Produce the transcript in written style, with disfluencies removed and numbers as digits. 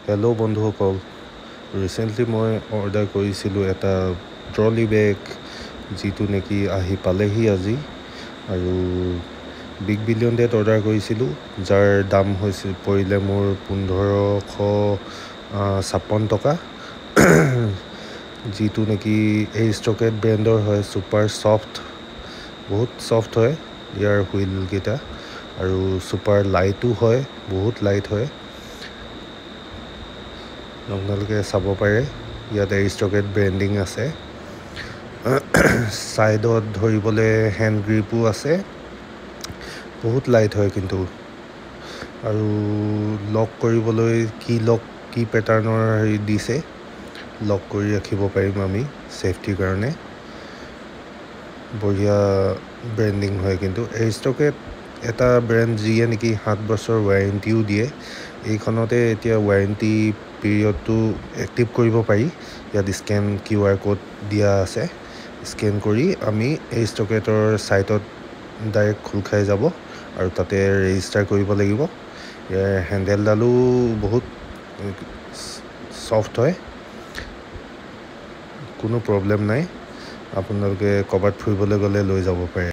Hello' বন্ধুসকল, recently মই order কৰিছিলোঁ এটা ট্ৰলি বেগ, যিটো নেকি আহি পালেহি আজি। আৰু বিগ বিলিয়ন ডেত অৰ্ডাৰ কৰিছিলোঁ, যাৰ দাম পৰিলে মোৰ 1556 টকা। যিটো নেকি এৰিষ্ট্ৰকেট ব্ৰেণ্ডৰ হয়, ছুপাৰ ছফ্ট, বহুত ছফ্ট হয় ইয়াৰ হুইলকেইটা, আৰু ছুপাৰ লাইটো হয়, বহুত লাইট হয়। আপোনালোকে চাব পাৰে, ইয়াত এৰিষ্ট্ৰকেট ব্ৰেণ্ডিং আছে। ছাইডত ধৰিবলৈ হেণ্ড গ্ৰিপো আছে, বহুত লাইট হয় কিন্তু। আৰু লক কৰিবলৈ কি পেটাৰ্ণৰ দিছে, লক কৰি ৰাখিব পাৰিম আমি ছেফটিৰ কাৰণে। বঢ়িয়া ব্ৰেণ্ডিং হয় কিন্তু। এৰিষ্ট্ৰকেট এটা ব্ৰেণ্ড যিয়ে নেকি 7 বছৰ ৱাৰেণ্টিও দিয়ে। এইখনতে এতিয়া ৱাৰেণ্টি পিৰিয়ডটো এক্টিভ কৰিব পাৰি। ইয়াত QR কোড দিয়া আছে। স্কেন কৰি আমি এৰিষ্ট্ৰকেটৰ ছাইটত ডাইৰেক্ট খোল খাই যাব, আৰু তাতে ৰেজিষ্টাৰ কৰিব লাগিব। ইয়াৰ হেণ্ডেলডালো বহুত ছফ্ট হয়, কোনো প্ৰব্লেম নাই। আপোনালোকে ক'ৰবাত ফুৰিবলৈ গ'লে লৈ যাব পাৰে।